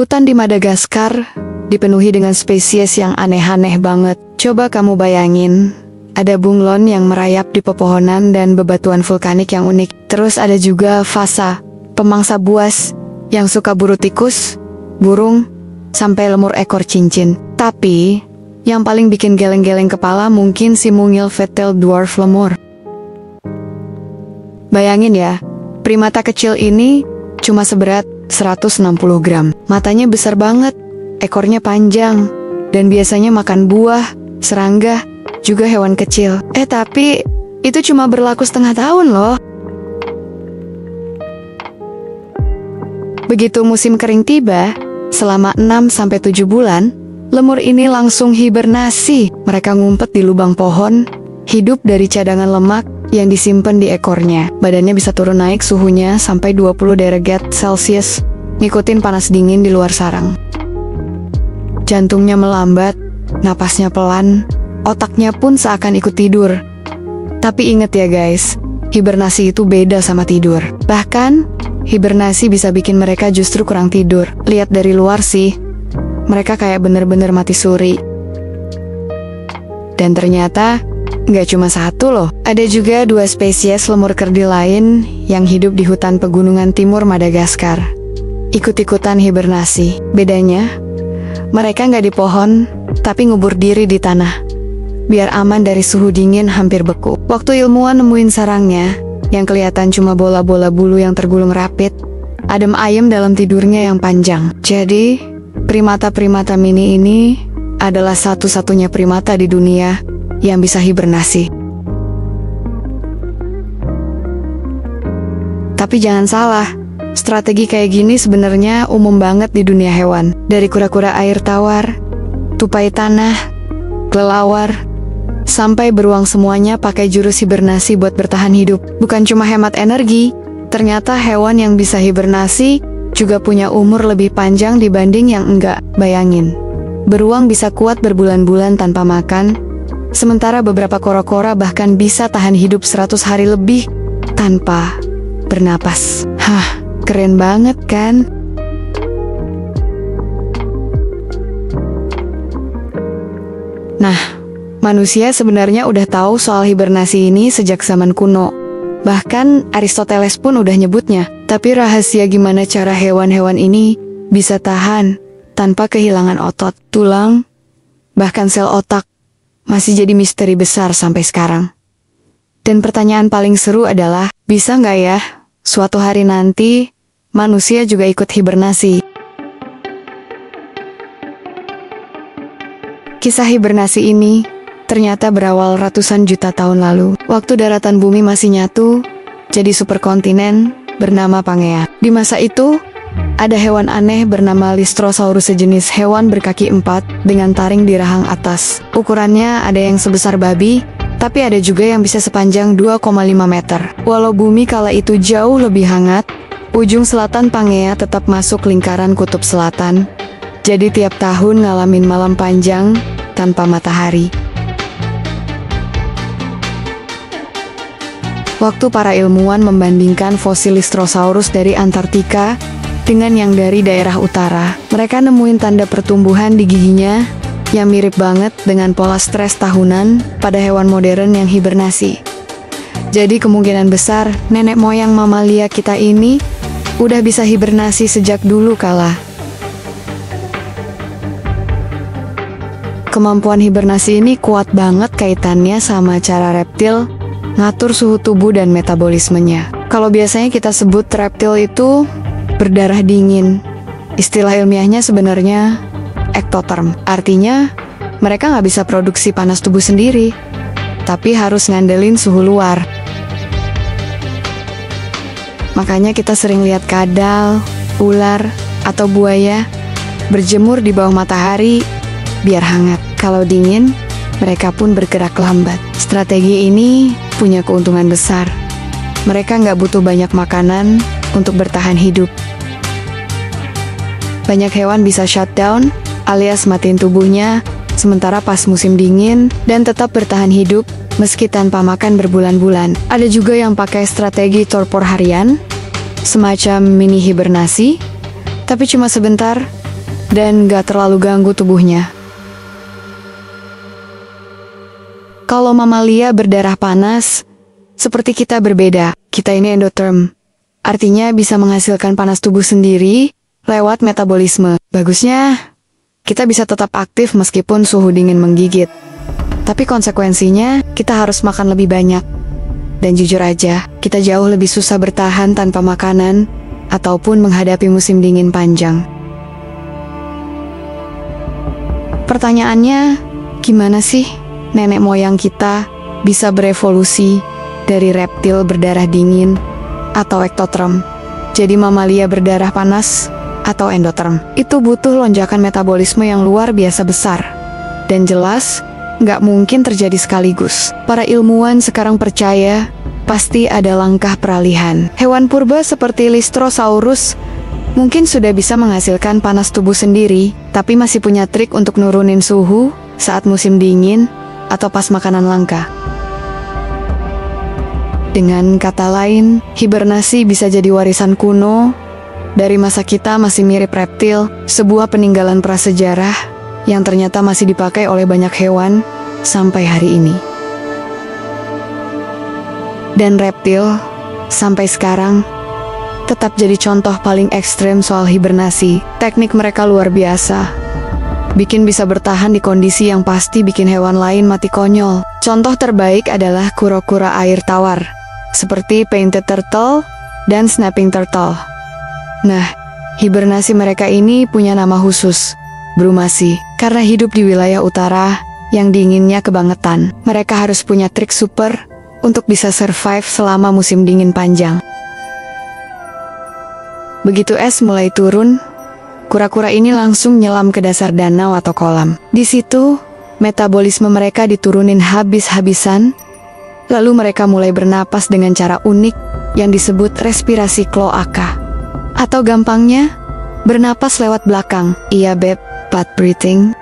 Hutan di Madagaskar dipenuhi dengan spesies yang aneh-aneh banget. Coba kamu bayangin, ada bunglon yang merayap di pepohonan dan bebatuan vulkanik yang unik. Terus ada juga fasa, pemangsa buas yang suka buru tikus, burung, sampai lemur ekor cincin. Tapi, yang paling bikin geleng-geleng kepala mungkin si mungil fat-tailed dwarf lemur. Bayangin ya, primata kecil ini cuma seberat 160 gram. Matanya besar banget, ekornya panjang, dan biasanya makan buah, serangga, juga hewan kecil. Tapi itu cuma berlaku setengah tahun loh. Begitu musim kering tiba, selama 6-7 bulan, lemur ini langsung hibernasi. Mereka ngumpet di lubang pohon, hidup dari cadangan lemak yang disimpan di ekornya. Badannya bisa turun naik suhunya sampai 20 derajat Celcius, ngikutin panas dingin di luar sarang. Jantungnya melambat, napasnya pelan, otaknya pun seakan ikut tidur. Tapi inget ya guys, hibernasi itu beda sama tidur. Bahkan, hibernasi bisa bikin mereka justru kurang tidur. Lihat dari luar sih, mereka kayak bener-bener mati suri. Dan ternyata, nggak cuma satu loh. Ada juga 2 spesies lemur kerdil lain yang hidup di hutan pegunungan timur Madagaskar. Ikut-ikutan hibernasi. Bedanya, mereka nggak di pohon, tapi ngubur diri di tanah, biar aman dari suhu dingin hampir beku. Waktu ilmuwan nemuin sarangnya, yang kelihatan cuma bola-bola bulu yang tergulung rapid, adem ayem dalam tidurnya yang panjang. Jadi, primata-primata mini ini adalah satu-satunya primata di dunia yang bisa hibernasi. Tapi jangan salah, strategi kayak gini sebenarnya umum banget di dunia hewan. Dari kura-kura air tawar, tupai tanah, kelelawar, sampai beruang semuanya pakai jurus hibernasi buat bertahan hidup. Bukan cuma hemat energi, ternyata hewan yang bisa hibernasi juga punya umur lebih panjang dibanding yang enggak. Bayangin, beruang bisa kuat berbulan-bulan tanpa makan, sementara beberapa kora-kora bahkan bisa tahan hidup 100 hari lebih tanpa bernapas. Keren banget kan? Nah, manusia sebenarnya udah tahu soal hibernasi ini sejak zaman kuno. Bahkan Aristoteles pun udah nyebutnya. Tapi rahasia gimana cara hewan-hewan ini bisa tahan tanpa kehilangan otot, tulang, bahkan sel otak, masih jadi misteri besar sampai sekarang. Dan pertanyaan paling seru adalah, bisa nggak ya, suatu hari nanti, manusia juga ikut hibernasi? Kisah hibernasi ini ternyata berawal ratusan juta tahun lalu, waktu daratan bumi masih nyatu, jadi superkontinen bernama Pangea. Di masa itu, ada hewan aneh bernama Lystrosaurus, sejenis hewan berkaki 4 dengan taring di rahang atas. Ukurannya ada yang sebesar babi, tapi ada juga yang bisa sepanjang 2,5 meter. Walau bumi kala itu jauh lebih hangat, ujung selatan Pangea tetap masuk lingkaran kutub selatan. Jadi tiap tahun ngalamin malam panjang tanpa matahari. Waktu para ilmuwan membandingkan fosil Lystrosaurus dari Antartika dengan yang dari daerah utara, mereka nemuin tanda pertumbuhan di giginya yang mirip banget dengan pola stres tahunan pada hewan modern yang hibernasi. Jadi kemungkinan besar nenek moyang mamalia kita ini udah bisa hibernasi sejak dulu kala. Kemampuan hibernasi ini kuat banget kaitannya sama cara reptil ngatur suhu tubuh dan metabolismenya. Kalau biasanya kita sebut reptil itu berdarah dingin, istilah ilmiahnya sebenarnya ektoterm. Artinya, mereka nggak bisa produksi panas tubuh sendiri, tapi harus ngandelin suhu luar. Makanya kita sering lihat kadal, ular, atau buaya berjemur di bawah matahari biar hangat. Kalau dingin, mereka pun bergerak lambat. Strategi ini punya keuntungan besar. Mereka nggak butuh banyak makanan untuk bertahan hidup. Banyak hewan bisa shutdown, alias matiin tubuhnya, sementara pas musim dingin, dan tetap bertahan hidup, meski tanpa makan berbulan-bulan. Ada juga yang pakai strategi torpor harian, semacam mini hibernasi, tapi cuma sebentar, dan gak terlalu ganggu tubuhnya. Kalau mamalia berdarah panas, seperti kita berbeda. Kita ini endotherm, artinya bisa menghasilkan panas tubuh sendiri lewat metabolisme. Bagusnya, kita bisa tetap aktif meskipun suhu dingin menggigit. Tapi konsekuensinya, kita harus makan lebih banyak. Dan jujur aja, kita jauh lebih susah bertahan tanpa makanan ataupun menghadapi musim dingin panjang. Pertanyaannya, gimana sih nenek moyang kita bisa berevolusi dari reptil berdarah dingin atau ektotherm jadi mamalia berdarah panas atau endotherm? Itu butuh lonjakan metabolisme yang luar biasa besar. Dan jelas, nggak mungkin terjadi sekaligus. Para ilmuwan sekarang percaya pasti ada langkah peralihan. Hewan purba seperti Lystrosaurus mungkin sudah bisa menghasilkan panas tubuh sendiri, tapi masih punya trik untuk nurunin suhu saat musim dingin atau pas makanan langka. Dengan kata lain, hibernasi bisa jadi warisan kuno dari masa kita masih mirip reptil, sebuah peninggalan prasejarah yang ternyata masih dipakai oleh banyak hewan sampai hari ini. Dan reptil, sampai sekarang, tetap jadi contoh paling ekstrem soal hibernasi. Teknik mereka luar biasa. Bikin bisa bertahan di kondisi yang pasti bikin hewan lain mati konyol. Contoh terbaik adalah kura-kura air tawar, seperti painted turtle dan snapping turtle. Nah, hibernasi mereka ini punya nama khusus, brumasi, karena hidup di wilayah utara yang dinginnya kebangetan. Mereka harus punya trik super untuk bisa survive selama musim dingin panjang. Begitu es mulai turun, kura-kura ini langsung nyelam ke dasar danau atau kolam. Di situ, metabolisme mereka diturunin habis-habisan, lalu mereka mulai bernapas dengan cara unik yang disebut respirasi kloaka. Atau gampangnya, bernapas lewat belakang. Iya beb, butt breathing.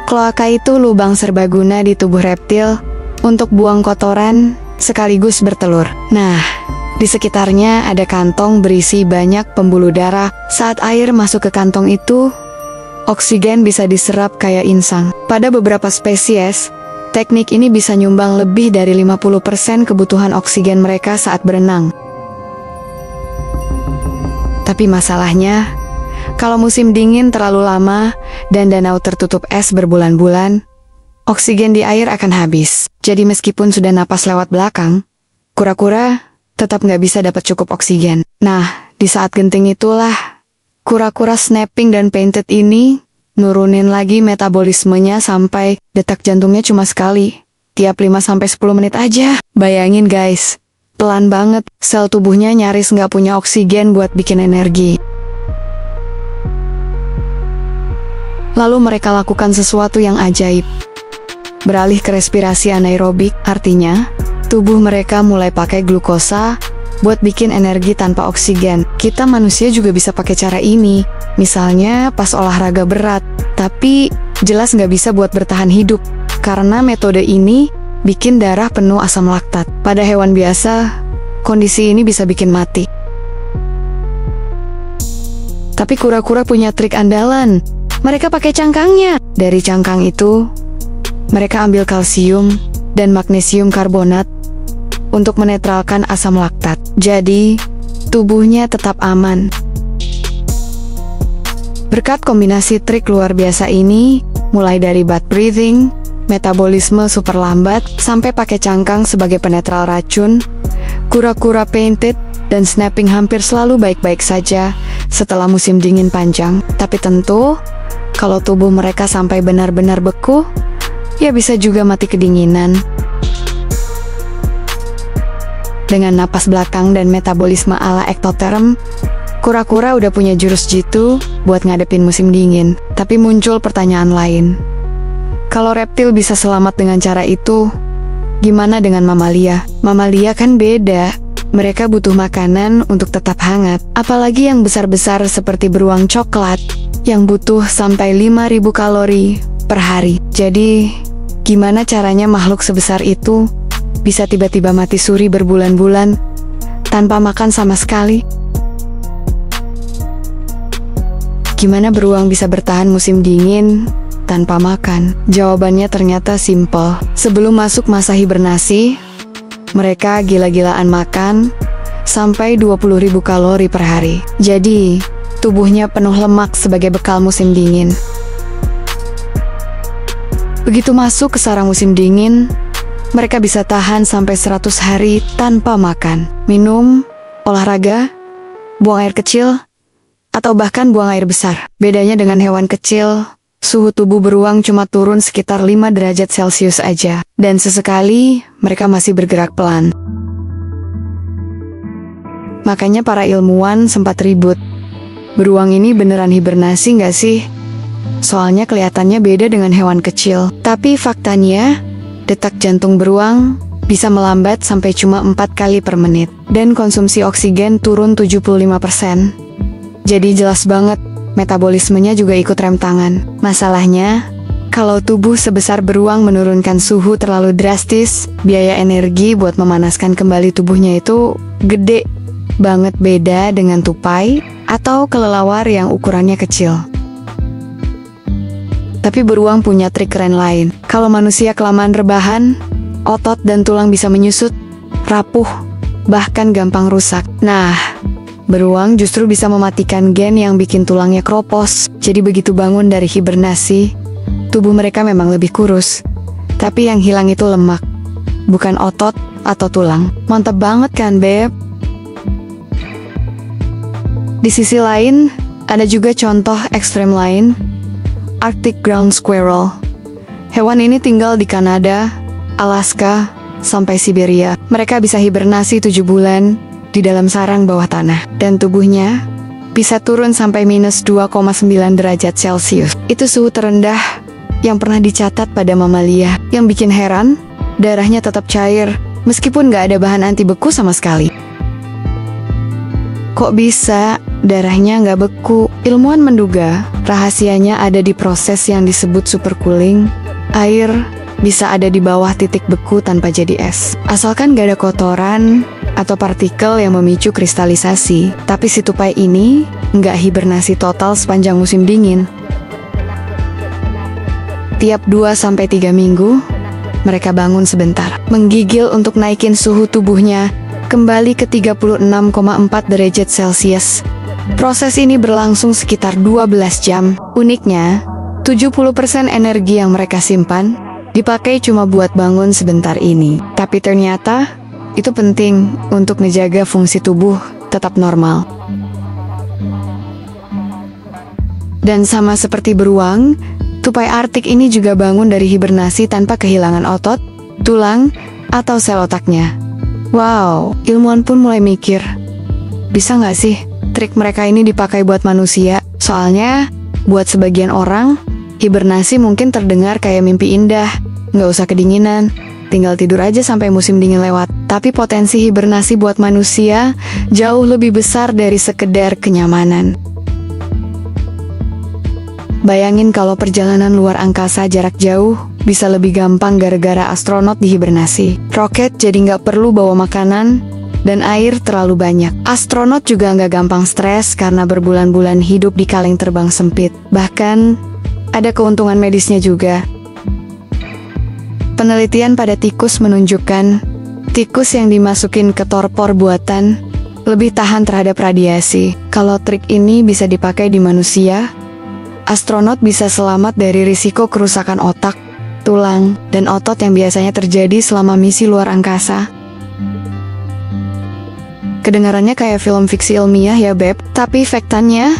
Kloaka itu lubang serbaguna di tubuh reptil untuk buang kotoran sekaligus bertelur. Nah, di sekitarnya ada kantong berisi banyak pembuluh darah. Saat air masuk ke kantong itu, oksigen bisa diserap kayak insang. Pada beberapa spesies, teknik ini bisa nyumbang lebih dari 50% kebutuhan oksigen mereka saat berenang. Tapi masalahnya, kalau musim dingin terlalu lama dan danau tertutup es berbulan-bulan, oksigen di air akan habis. Jadi meskipun sudah napas lewat belakang, kura-kura tetap nggak bisa dapat cukup oksigen. Nah, di saat genting itulah, kura-kura snapping dan painted ini nurunin lagi metabolismenya sampai detak jantungnya cuma sekali, tiap 5-10 menit aja. Bayangin guys, pelan banget, sel tubuhnya nyaris nggak punya oksigen buat bikin energi. Lalu mereka lakukan sesuatu yang ajaib. Beralih ke respirasi anaerobik, artinya tubuh mereka mulai pakai glukosa buat bikin energi tanpa oksigen. Kita manusia juga bisa pakai cara ini, misalnya pas olahraga berat, tapi jelas nggak bisa buat bertahan hidup, karena metode ini bikin darah penuh asam laktat. Pada hewan biasa, kondisi ini bisa bikin mati. Tapi kura-kura punya trik andalan. Mereka pakai cangkangnya. Dari cangkang itu, mereka ambil kalsium dan magnesium karbonat untuk menetralkan asam laktat. Jadi, tubuhnya tetap aman. Berkat kombinasi trik luar biasa ini, mulai dari butt breathing, metabolisme super lambat, sampai pakai cangkang sebagai penetral racun, kura-kura painted dan snapping hampir selalu baik-baik saja setelah musim dingin panjang. Tapi tentu, kalau tubuh mereka sampai benar-benar beku, ya bisa juga mati kedinginan. Dengan napas belakang dan metabolisme ala ektotherm, kura-kura udah punya jurus jitu buat ngadepin musim dingin. Tapi muncul pertanyaan lain. Kalau reptil bisa selamat dengan cara itu, gimana dengan mamalia? Mamalia kan beda. Mereka butuh makanan untuk tetap hangat. Apalagi yang besar-besar seperti beruang coklat, yang butuh sampai 5.000 kalori per hari. Jadi, gimana caranya makhluk sebesar itu bisa tiba-tiba mati suri berbulan-bulan tanpa makan sama sekali? Gimana beruang bisa bertahan musim dingin tanpa makan? Jawabannya ternyata simpel. Sebelum masuk masa hibernasi, mereka gila-gilaan makan sampai 20.000 kalori per hari. Jadi, tubuhnya penuh lemak sebagai bekal musim dingin. Begitu masuk ke sarang musim dingin, mereka bisa tahan sampai 100 hari tanpa makan, minum, olahraga, buang air kecil, atau bahkan buang air besar. Bedanya dengan hewan kecil, suhu tubuh beruang cuma turun sekitar 5 derajat Celcius aja. Dan sesekali, mereka masih bergerak pelan. Makanya para ilmuwan sempat ribut. Beruang ini beneran hibernasi nggak sih? Soalnya kelihatannya beda dengan hewan kecil. Tapi faktanya, detak jantung beruang bisa melambat sampai cuma 4 kali per menit. Dan konsumsi oksigen turun 75%. Jadi jelas banget, metabolismenya juga ikut rem tangan. Masalahnya, kalau tubuh sebesar beruang menurunkan suhu terlalu drastis, biaya energi buat memanaskan kembali tubuhnya itu gede banget, beda dengan tupai atau kelelawar yang ukurannya kecil. Tapi beruang punya trik keren lain. Kalau manusia kelamaan rebahan, otot dan tulang bisa menyusut, rapuh, bahkan gampang rusak. Nah, beruang justru bisa mematikan gen yang bikin tulangnya kropos. Jadi begitu bangun dari hibernasi, tubuh mereka memang lebih kurus. Tapi yang hilang itu lemak, bukan otot atau tulang. Mantap banget kan, Beb? Di sisi lain, ada juga contoh ekstrem lain, Arctic Ground Squirrel. Hewan ini tinggal di Kanada, Alaska, sampai Siberia. Mereka bisa hibernasi 7 bulan di dalam sarang bawah tanah. Dan tubuhnya bisa turun sampai minus 2,9 derajat Celcius. Itu suhu terendah yang pernah dicatat pada mamalia. Yang bikin heran, darahnya tetap cair, meskipun nggak ada bahan anti beku sama sekali. Kok bisa darahnya nggak beku? Ilmuwan menduga rahasianya ada di proses yang disebut supercooling. Air bisa ada di bawah titik beku tanpa jadi es. Asalkan nggak ada kotoran atau partikel yang memicu kristalisasi. Tapi si tupai ini nggak hibernasi total sepanjang musim dingin. Tiap 2-3 minggu, mereka bangun sebentar, menggigil untuk naikin suhu tubuhnya kembali ke 36,4 derajat Celcius. Proses ini berlangsung sekitar 12 jam. Uniknya, 70% energi yang mereka simpan dipakai cuma buat bangun sebentar ini. Tapi ternyata, itu penting untuk menjaga fungsi tubuh tetap normal. Dan sama seperti beruang, tupai Arktik ini juga bangun dari hibernasi tanpa kehilangan otot, tulang, atau sel otaknya. Wow, ilmuwan pun mulai mikir, bisa nggak sih trik mereka ini dipakai buat manusia? Soalnya, buat sebagian orang, hibernasi mungkin terdengar kayak mimpi indah, nggak usah kedinginan, tinggal tidur aja sampai musim dingin lewat. Tapi potensi hibernasi buat manusia jauh lebih besar dari sekedar kenyamanan. Bayangin kalau perjalanan luar angkasa jarak jauh bisa lebih gampang gara-gara astronot dihibernasi. Roket jadi nggak perlu bawa makanan, dan air terlalu banyak. Astronot juga nggak gampang stres karena berbulan-bulan hidup di kaleng terbang sempit. Bahkan, ada keuntungan medisnya juga. Penelitian pada tikus menunjukkan, tikus yang dimasukin ke torpor buatan lebih tahan terhadap radiasi. Kalau trik ini bisa dipakai di manusia, astronot bisa selamat dari risiko kerusakan otak, tulang, dan otot yang biasanya terjadi selama misi luar angkasa. Kedengarannya kayak film fiksi ilmiah ya, Beb. Tapi faktanya,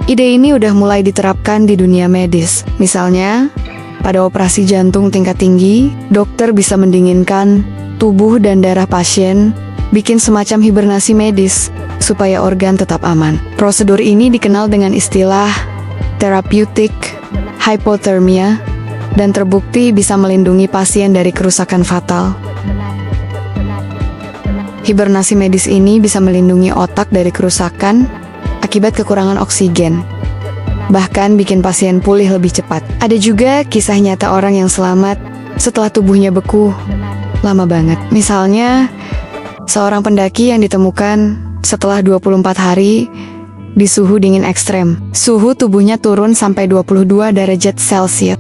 ide ini udah mulai diterapkan di dunia medis. Misalnya, pada operasi jantung tingkat tinggi, dokter bisa mendinginkan tubuh dan darah pasien, bikin semacam hibernasi medis, supaya organ tetap aman. Prosedur ini dikenal dengan istilah therapeutic hypothermia, dan terbukti bisa melindungi pasien dari kerusakan fatal. Hibernasi medis ini bisa melindungi otak dari kerusakan akibat kekurangan oksigen, bahkan bikin pasien pulih lebih cepat. Ada juga kisah nyata orang yang selamat setelah tubuhnya beku lama banget. Misalnya, seorang pendaki yang ditemukan setelah 24 hari di suhu dingin ekstrem. Suhu tubuhnya turun sampai 22 derajat Celcius.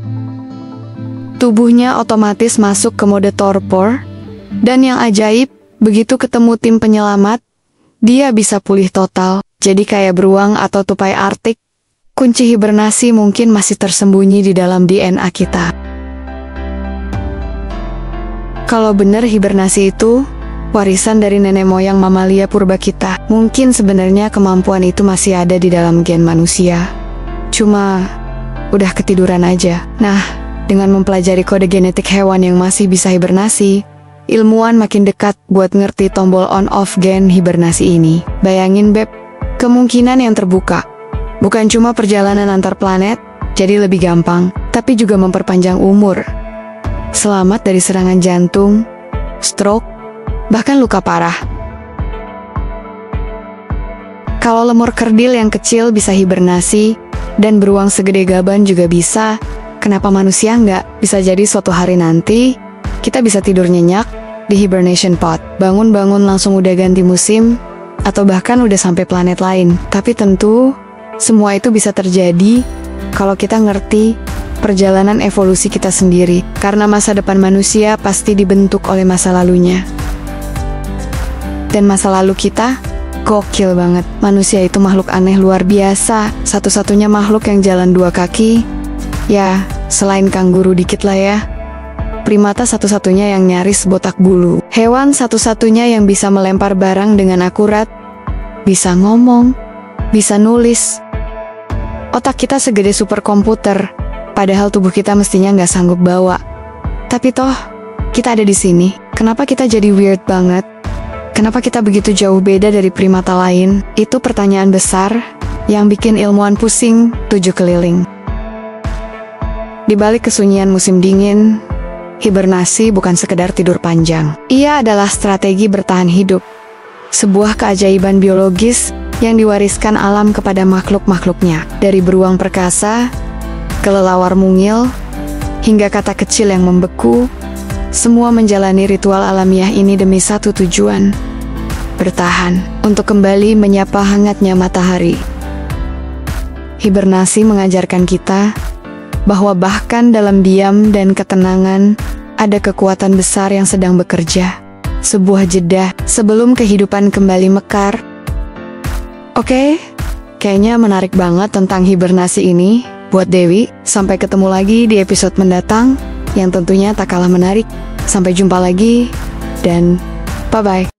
Tubuhnya otomatis masuk ke mode torpor, dan yang ajaib, begitu ketemu tim penyelamat, dia bisa pulih total, jadi kayak beruang atau tupai Arktik. Kunci hibernasi mungkin masih tersembunyi di dalam DNA kita. Kalau benar hibernasi itu warisan dari nenek moyang mamalia purba kita, mungkin sebenarnya kemampuan itu masih ada di dalam gen manusia. Cuma udah ketiduran aja. Nah, dengan mempelajari kode genetik hewan yang masih bisa hibernasi, ilmuwan makin dekat buat ngerti tombol on-off gen hibernasi ini. Bayangin Beb, kemungkinan yang terbuka. Bukan cuma perjalanan antar planet, jadi lebih gampang, tapi juga memperpanjang umur. Selamat dari serangan jantung, stroke, bahkan luka parah. Kalau lemur kerdil yang kecil bisa hibernasi, dan beruang segede gaban juga bisa, kenapa manusia nggak? Bisa jadi suatu hari nanti, kita bisa tidur nyenyak di hibernation pod. Bangun-bangun langsung udah ganti musim, atau bahkan udah sampai planet lain. Tapi tentu, semua itu bisa terjadi kalau kita ngerti perjalanan evolusi kita sendiri, karena masa depan manusia pasti dibentuk oleh masa lalunya. Dan masa lalu kita, gokil banget. Manusia itu makhluk aneh luar biasa, satu-satunya makhluk yang jalan dua kaki. Ya, selain kanguru dikit lah ya. Primata satu-satunya yang nyaris botak bulu. Hewan satu-satunya yang bisa melempar barang dengan akurat, bisa ngomong, bisa nulis. Otak kita segede superkomputer, padahal tubuh kita mestinya nggak sanggup bawa. Tapi toh, kita ada di sini. Kenapa kita jadi weird banget? Kenapa kita begitu jauh beda dari primata lain? Itu pertanyaan besar yang bikin ilmuwan pusing 7 keliling. Di balik kesunyian musim dingin, hibernasi bukan sekedar tidur panjang. Ia adalah strategi bertahan hidup. Sebuah keajaiban biologis yang diwariskan alam kepada makhluk-makhluknya. Dari beruang perkasa, kelelawar mungil, hingga kata kecil yang membeku, semua menjalani ritual alamiah ini demi satu tujuan: bertahan, untuk kembali menyapa hangatnya matahari. Hibernasi mengajarkan kita bahwa bahkan dalam diam dan ketenangan, ada kekuatan besar yang sedang bekerja. Sebuah jeda sebelum kehidupan kembali mekar. Oke, kayaknya menarik banget tentang hibernasi ini buat Dewi. Sampai ketemu lagi di episode mendatang yang tentunya tak kalah menarik. Sampai jumpa lagi dan bye-bye.